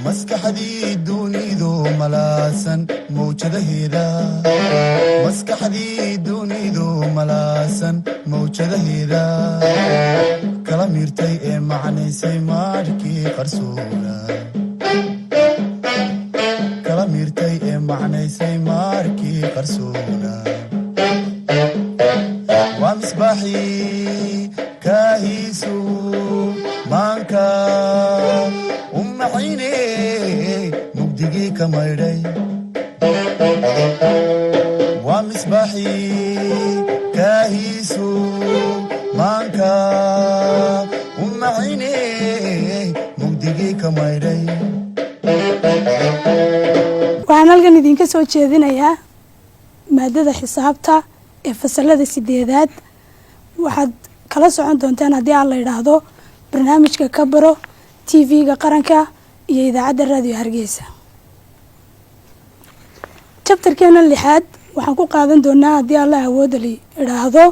maskaxdii dunidu malaasan mawjadaheeda kala miirtay ee macnaysay maarkii qarsoona waa misbaaxii kaahiisu maanka u macayne mugdigii ka maydhay waa misbaaxii kaahiisu maanka u macayne mugdigii ka maydhay. waxaan halkan idinka soo jeedinayaa maadada xisaabta ee fasalada 8aad. waxaad kala socon doontaan haddii aan la yidhaahdo barnaamijka ka baro TV-ga qaranka iyo idaacadda raadiyo Hargeysa. chapterkeena 6aad waxaan ku qaadan doonaa haddii alla awoodo la yidhaahdo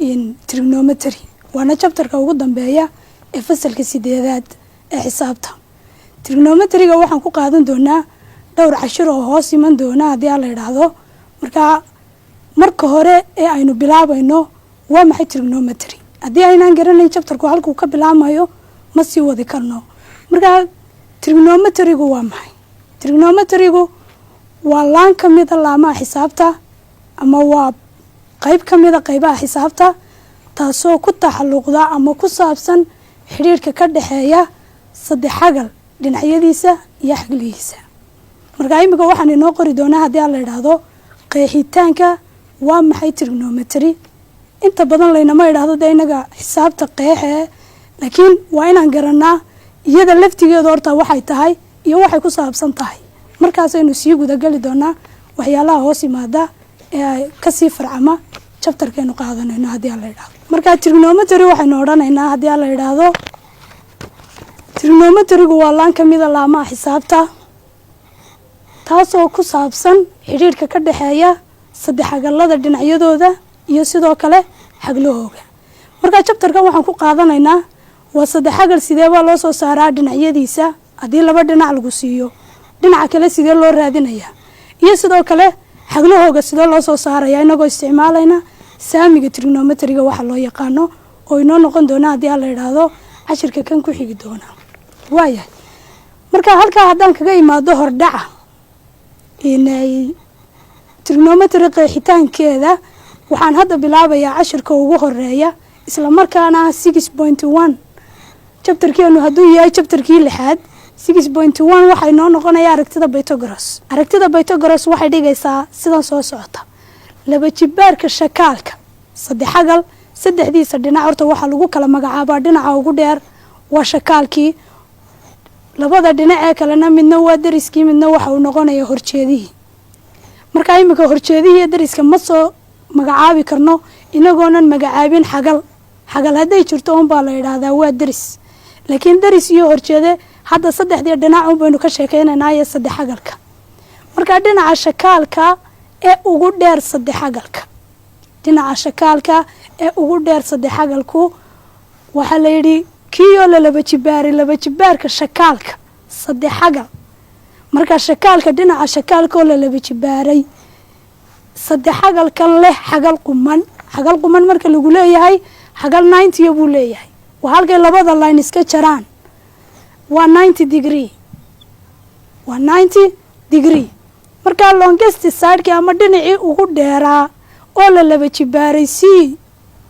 in trigonometry. waana chapterka ugu dambeeya ee fasalka 8aad ee xisaabta. trigonometry-ga waxaan ku qaadan doonaa dhowr cashir oo hoos iman doona haddii aan la yidhaahdo. marka hore ee aynu bilaabayno waa maxay trigonometry. haddii aynaan garanayn chapterku halkuu ka bilaamayo ma sii wadi karno. markaa trigonometry-gu waa maxay? trigonometry-gu waa laan ka mida laamaha xisaabta ama waa qayb ka mida qaybaha xisaabta taasoo ku taxalluqda ama ku saabsan xiriirka ka dhexeeya saddex xagal dhinacyadiisa iyo xaglihiisa. markaa imika waxaan inoo qori doonaa haddii aan la yidhaahdo qeexitaanka waa maxay trigonometry. inta badan laynama idhaahdo dee inaga xisaabta qeexe, laakiin waa inaan garanaa iyada laftigeeda horta waxay tahay iyo waxay ku saabsan tahay. markaasaynu sii gudagali doonaa waxyaalaha hoos yimaada ee ay kasii farcama chapterkeenu qaadanayno haddii aan la yidhaahdo. markaa trigonometry waxaynu odhanaynaa haddii aan la yidhaahdo trigonometry-gu waa laan ka mida laamaha xisaabta taasoo ku saabsan xidhiirka ka dhexeeya saddex xagalada dhinacyadooda iyo sidoo kale xaglahooga. markaa chapterkan waxaan ku qaadanaynaa waa saddex xagal sidee baa loo soo saaraa dhinacyadiisa haddii laba dhinac lagu siiyo, dhinaca kale sidee loo raadinayaa, iyo sidoo kale xaglahooga sidee loo soo saaraya inagoo isticmaalayna saamiga trigonometry-ga waxa loo yaqaano oo inoo noqon doona haddii aan la yidhaahdo cashirka kan ku xigi doona. waayahay markaa halkaa haddaan kaga imaado hordhaca inay trigonometry qeexitaankeeda waxaan hadda bilaabayaa cashirka ugu horeeya isla markaana 6.1 chapterkeenu hadduu yahay chapterkii 6aad 6.1 waxay noo noqonayaa aragtida Pythagoras. aragtida Pythagoras waxay dhigaysaa sidan soo socota: laba jibaarka shakaalka saddex xagal saddexdiisa dhinac horta waxaa lagu kala magacaabaa dhinaca ugu dheer waa shakaalkii, labada dhinac ee kalena midna waa dariskii midna waxa uu noqonayaa horjeedihii. markaa imika horjeedihii iyo dariska ma soo magacaabi karno inagoonan magacaabin xagal hadday jirto unbaa la yidhaahdaa waa daris, laakiin daris iyo horjeede hadda saddexdii dhinac un baynu ka sheekeynaynaa iyo saddex xagalka. markaa dhinaca shakaalka ee ugu dheer saddex xagalka, dhinaca shakaalka ee ugu dheer saddex xagalku waxaa la yidhi kiyo laba jibaarka shakaalka saddex xagal. markaa shakaalka dhinaca shakaalkaoo laba jibaaray saddex xagalkan leh xagal quman marka lagu leeyahay xagal 90 buu leeyahay. waa halkay labada line iska jaraan waa 90 degree. markaa longest side-ki ama dhinacii ugu dheeraa oo laba jibaaray c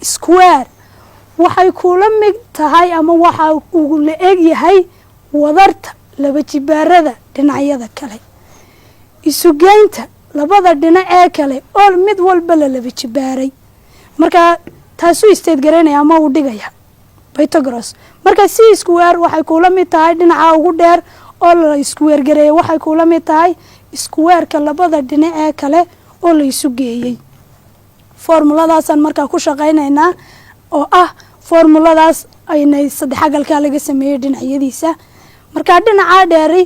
square waxay kula mid tahay ama waxa uu la eg yahay wadarta laba jibaarada dhinacyada kale isugeynta labada dhinac ee kale oo mid walba laba jibaaray. markaa taasuu isteed garanaya ama uu dhigaya Pythagoras. markaa c square waxay kula mid tahay dhinaca ugu dheer oo la square gareeyay waxay kula mid tahay square-ka labada dhinac ee kale oo la isu geeyay. formuladaasaan markaa ku shaqaynaynaa oo ah formuladaas aynay saddex xagalka laga sameeyay dhinacyadiisa. markaa dhinaca dheeri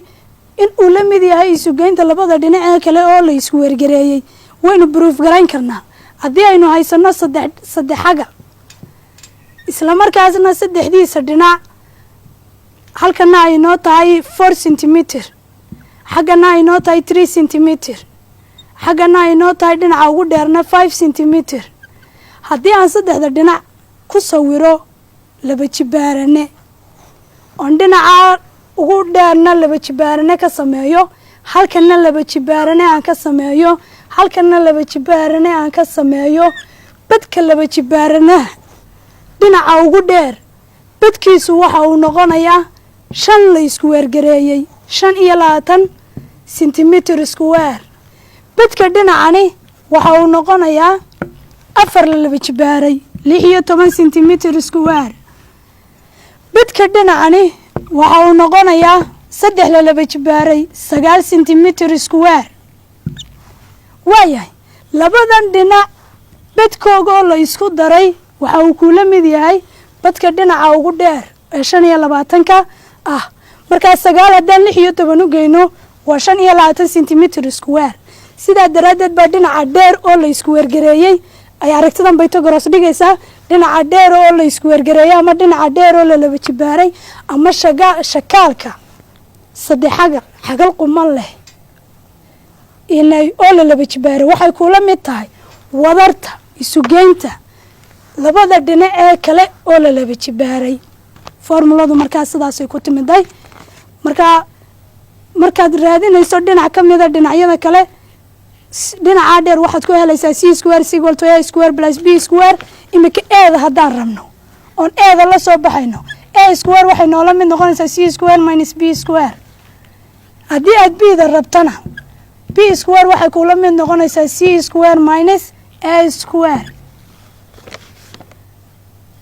in uu la mid yahay isugeynta labada dhinac ee kale oo la isku weergareeyay waynu proof garayn karnaa haddii aynu haysano saddex xagal isla markaasna saddexdiisa dhinac halkana ay noo tahay 4 centimeter xaggana ay noo tahay 3 centimeter xaggana ay noo tahay dhinaca ugu dheerna 5 centimeter haddii aan saddexda dhinac ku sawiro laba jibaarane oon dhinaca ugu dheerna laba jibaarane ka sameeyo halkana laba jibaarane aan ka sameeyo halkana laba jibaarane aan ka sameeyo badka laba jibaaranaha dhinaca ugu dheer badkiisu waxa uu noqonayaa 5 la isku weergareeyey 25 centimeter square badka dhinacani waxa uu noqonayaa 4 la laba jibaaray 16 centimeter square badka dhinacani waxa uu noqonayaa 3 la laba jibaaray 9 centimeter square waayahay labadan dhinac badkooga oo la isku daray waxa uu kula mid yahay badka dhinaca ugu dheer ee 25ka ah markaa 9 haddaan 16 u geyno waa 25 centimeter square sidaa daraaddeed baa dhinaca dheer oo la isku weergareeyey ay aragtidan Pythagoras dhigaysaa dhinaca dheer oo la isku weergareeyay ama dhinaca dheer oo la laba jibaaray ama shakaalka xagal quman leh inay oo la laba jibaaray waxay kula mid tahay wadarta isugeynta labada dhinac ee kale oo la laba jibaaray formuladu markaa sidaasay ku timiday markaad raadinayso dhinac ka mida dhinacyada kale dhinaca dheer waxaad ku helaysaa c square equal to a square plus b square imika eeda haddaan rabno oon eeda la soo baxayno a square waxay noola mid noqonaysaa c square minus b square haddii aad bda rabtana b square waxay kula mid noqonaysaa c square minus a square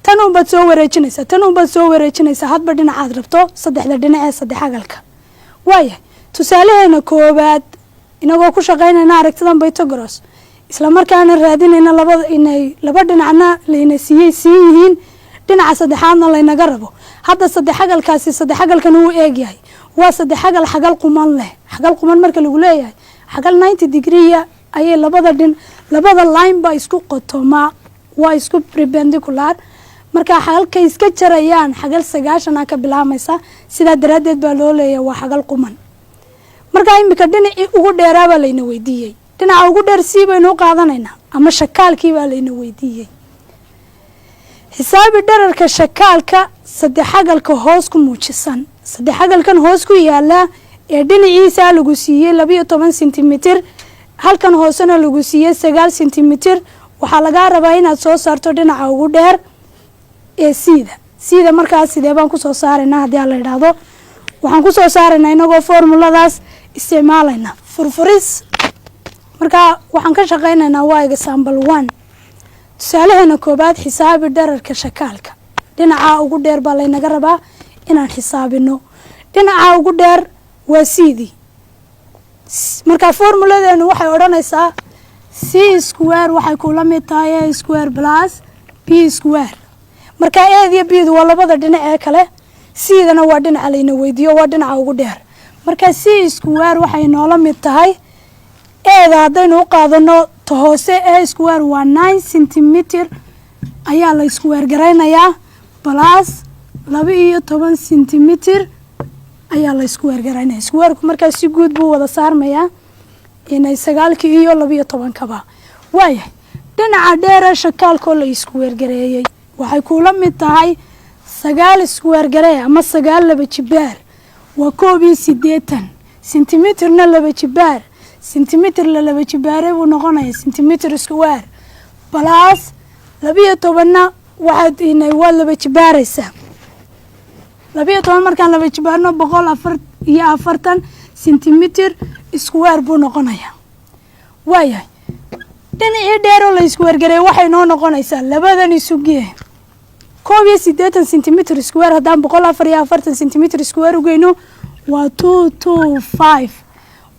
tan unbaad soo wareejinaysaa hadba dhinacaad rabto saddexda dhinac ee saddexagalka waayahay tusaalaheena koowaad inagoo ku shaqaynayna aragtidan Pythagoras isla markaana raadinayna laba dhinacna layna siin yihiin dhinaca saddexaadna laynaga rabo hadda saddexagalkan uu eegyahay waa saddexagal xagal quman leh xagal quman marka lagu leeyahay xagal 90 degree ayay labada line ba isku qotoma waa isku perpendicular marka halkay iska jarayaan xagal 90 ka bilaamaysa sida daradeed baa loo leeyahay waa xagal quman marka imika dhinaci ugu dheeraaba layna weydiiyay dhinaca ugu dheer si baynu qaadanaynaa ama shakaalkii baa layna weydiiyay xisaabi dhererka shakaalka saddexagalka hoos ku muujisan saddexagalkan hoos ku yaala ee dhinaciisa lagu siiyay 12 centimeter halkan hoosena lagu siiyay 9 centimeter waxaa laga rabaa inaad soo saarto dhinaca ugu dheer ee sida markaas sidee baan ku soo saaraynaa haddii la yiraahdo waxaan ku soo saaraynaa inagoo formuladaas isticmaalayna furfuris marka waxaan ka shaqaynaynaa waa example 1 tusaalaheena koobaad xisaabi dhererka shakaalka dhinaca ugu dheer baa laynaga rabaa inaan xisaabino dhinaca ugu dheer waa sidii marka formuladeenu waxay odhanaysaa c square waxay kula mid tahay a square plus b square marka a iyo b waa labada dhinac ee kale sidana waa dhinaca layna weydiiyo waa dhinaca ugu dheer marka c square waxay noola mid tahay eeda haddaynu u qaadano ta hoose a square waa 9 centimeter ayaa la isku weergaraynayaa plus 12 centimeter ayaa la isku weergaraynaya square-ku markaa si guud buu wada saarmayaa inay 9 iyo 12 kaba waayahay dhinaca dheer ee shakaalkoo la isku weergareeyay waxay kula mid tahay 9 isku weergarey ama 9 laba jibaar waa 80 centimeterna laba jibaar centimeter la laba jibaare buu noqonayaa centimeter square plus 12na waxaad inay waa laba jibaaraysaa 12 markaan laba jibaarno 140 centimeter square buu noqonayaa waayahay dhinacii dheer oo la isku weergareeyay waxay noo noqonaysaa labadan isugee 80 centimeter square haddaan 140 centimeter square u geyno waa 225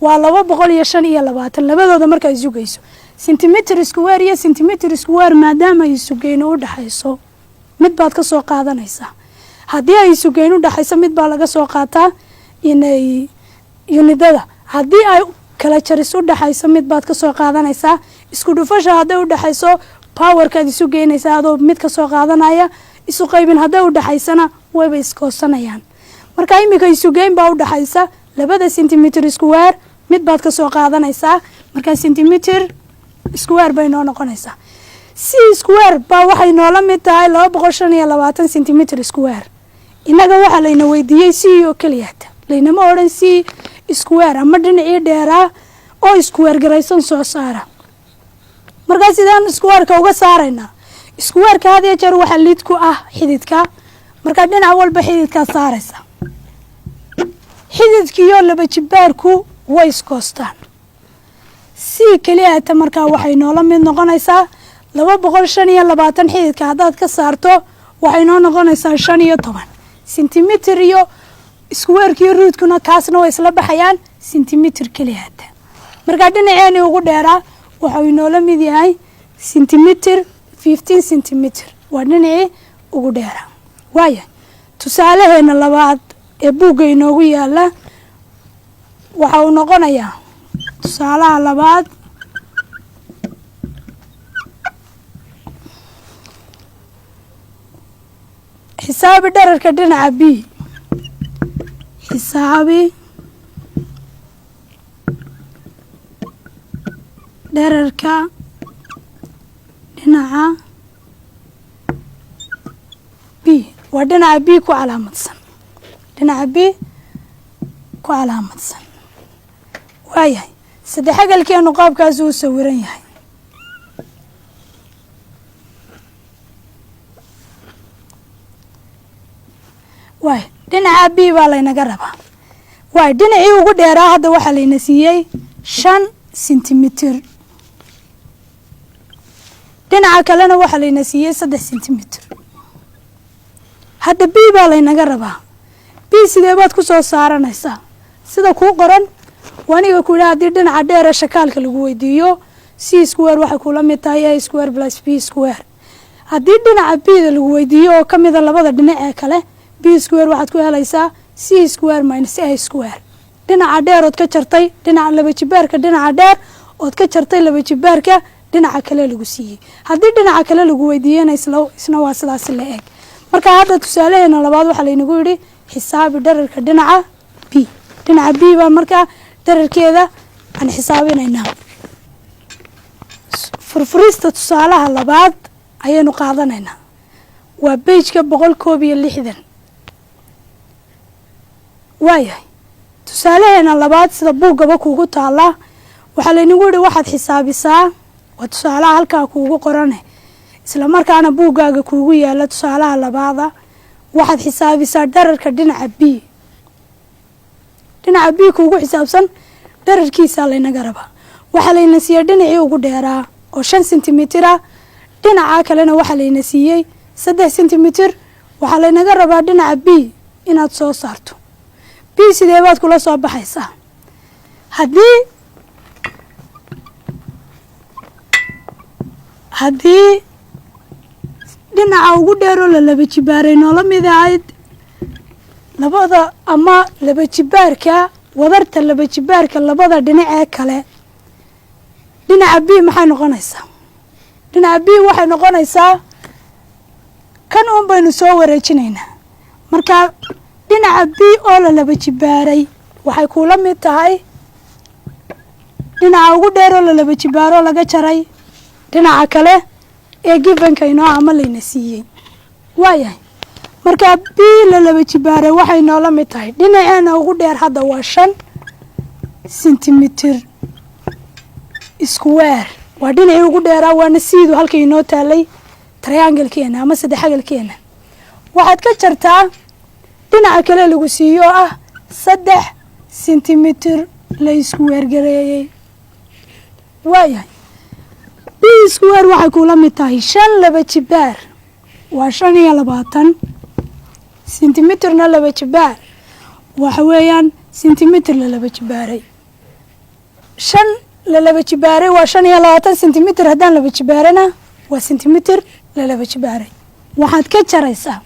waa 225 labadooda markaa isugeyso centimeter square iyo centimeter square maadaama ay isugeyno u dhaxayso mid baad ka soo qaadanaysaa haddii ay isugeyno u dhaxayso mid baa laga soo qaataa inay unidada haddii ay kala jaris u dhaxayso mid baad ka soo qaadanaysaa isku dhufasha hadday u dhaxayso powerkaad isu geynaysaa adoo mid ka soo qaadanaya isu qaybin hadday u dhaxaysana wayba iskoosanayaan. marka iminka isugeyn baa u dhaxaysa labada sentimitir square mid baad ka soo qaadanaysaa, marka sentimitir square bay noo noqonaysaa. c square baa waxay noola mid tahay 225 sentimitir square. inaga waxaa layna weydiiyey c oo keliyata, laynama odhan c square ama dhinacii dheeraa oo square garaysan soo saara. markaa sidaan squareka uga saaraynaa? squareka had iyo jeer waxa lid ku ah xididka, markaa dhinac walba xididkaa saaraysa. xididkiiyo laba jibaarku way iskoostaan. c keliyata markaa waxay noola mid noqonaysaa 225 xididka haddaad ka saarto waxay noo noqonaysaa 15 sentimitir iyo squarekiyo ruudkuna kaasna way isla baxayaan sentimitir keliyata. markaa dhinaceeni ugu dheeraa waxau inoola mid yahay sentimitir 15 sentimitir, waa dhinacii ugu dheeraa. waaya tusaalaheena labaad ee buugga inoogu yaala waxa uu noqonayaa tusaalaha labaad. xisaabi dherarka dhinaca b. xisaabi dherarka dhinaca b. waa dhinaca b ku calaamadsan, dhinaca b ku calaamadsan. waayahay saddexagalkeenu qaabkaas uu sawiran yahay. waay dhinaca b baa laynaga rabaa. waay dhinacii ugu dheeraa hadda waxaa layna siiyey 5 sentimitir, dhinaca kalena waxaa layna siiyey 3 sentimitir. hadda b baa laynaga rabaa. b sidee baad ku soo saaranaysaa? sida kuu qoran waniga ku yidhi haddii dhinaca dheera shakaalka lagu weydiiyo c square waxay kula mid tahay a square plus b square. haddii dhinaca b-da lagu weydiiyo oo ka mida labada dhinac ee kale b square waxaad ku helaysaa c square minus a square. dhinaca dheer ood ka jartay dhinaca laba jibaarka dhinaca dheer ood ka jartay laba jibaarka dhinaca kale lagu siiyey. haddii dhinaca kale lagu weydiiyana isna waa sidaas la eg. marka hadda tusaalaheena labaad waxaa laynagu yidhi xisaabi dherarka dhinaca b. dhinaca b baa markaa dherarkeeda aan xisaabinaynaa. furfurista tusaalaha labaad ayaynu qaadanaynaa. waa beijka 160. waayahay tusaalaheena labaad sida buuggaba kuugu taala waxaa laynagu yidhi waxaad xisaabisaa, waa tusaalaha halkaa kuugu qorane isla markaana buuggaaga kuugu yaala tusaalaha labaada. waxaad xisaabisaa dherarka dhinaca b. dhinaca b kuugu xisaabsan dherarkiisaa laynaga rabaa. waxaa layna siiyey dhinacii ugu dheeraa oo 5 sentimitir ah, dhinaca kalena waxaa layna siiyey 3 sentimitir. waxaa laynaga rabaa dhinaca b inaad soo saarto. b sidee baad kula soo baxaysaa? haddii dhinaca ugu dheeroo la laba jibaaray noola mid ahayd labada ama laba jibaarka wadarta laba jibaarka labada dhinac ee kale, dhinaca b maxay noqonaysaa? dhinaca b waxay noqonaysaa kan uun baynu soo wareejinaynaa. marka dhinaca b oo la laba jibaaray waxay kula mid tahay dhinaca ugu dheeroo la laba jibaaroo laga jaray dhinaca kale ee gifanka inoo ama layna siiyey. waayahay markaa b la laba jibaaray waxay noola mid tahay dhinaceena ugu dheer hadda waa 5 sentimitir square. waa dhinacii ugu dheeraa waana siidu halka inoo taalay triangle-keena ama saddexagalkeena. waxaad ka jartaa dhinaca kale lagu siiyo oo ah 3 sentimitir la isku weergareeyey. waayahay b square waxay kula mid tahay 5 laba jibaar waa 25 sentimitirna laba jibaar waxa weeyaan sentimitir la laba jibaaray. 5 la laba jibaaray waa 25 sentimitir, haddaan laba jibaarana waa sentimitir la laba jibaaray. waxaad ka jaraysaa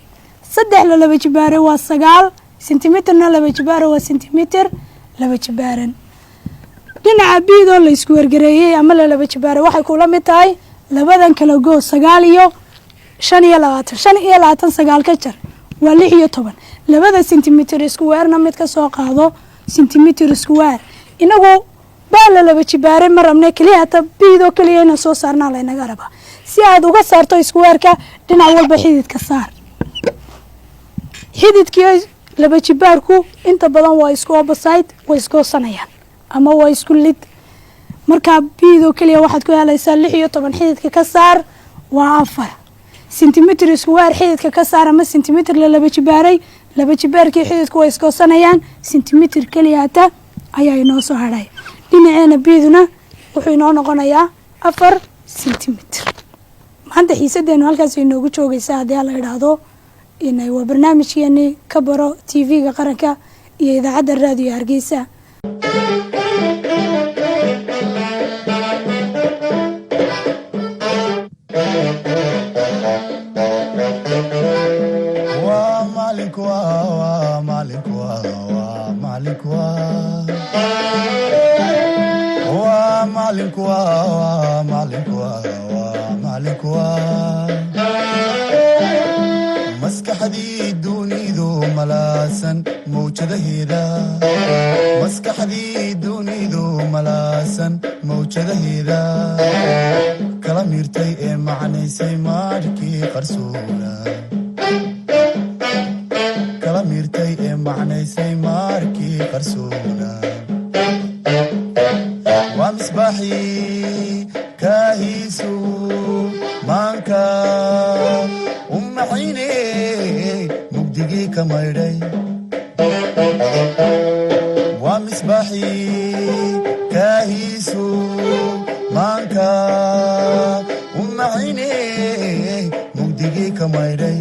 3 la laba jibaaray waa 9 sentimitirna laba jibaaray waa sentimitir laba jibaaran. dhinaca bidoo la isku wargareeyay ama la laba jibaaray waxay kula mid tahay labadan kala goo 9 iyo 25 sagaal ka jar waa 16 labada sentimitir square-na mid ka soo qaado sentimitir square inagu baa la laba jibaaray marabne kaliya ta biido kaliya inaan soo saarnaa la inaga raba si aad uga saarto square-ka dhinac walba xididka saar xididkii laba jibaarku inta badan waa isku opposite way isku sanayaan ama waa isku lid marka biido kaliya waxaad ku helaysaa 16 xididka ka saar waa 4 sentimitir square xididka ka saar ama sentimitir la laba jibaaray laba jibaarkii xididku way isku sanayaan sentimitir kaliya ta ayaa inoo soo haray dhinaceena biiduna wuxuu inoo noqonayaa 4 sentimitir maanta xiisadeenu halkaas inoogu joogaysaa haddii la yiraahdo inay waa barnaamijkeeni ka baro TV-ga qaranka iyo idaacadda raadiyo Hargeysa maskaxdii dunidu malaasan mawjadaheeda kala miirtay ee macnaysay maarkii qarsoona waa misbaaxii kaahiisu maanka ummaciine mugdigii ka maydhay waa misbaaxii kaahiisu maanka ummaciine mugdigii ka maydhay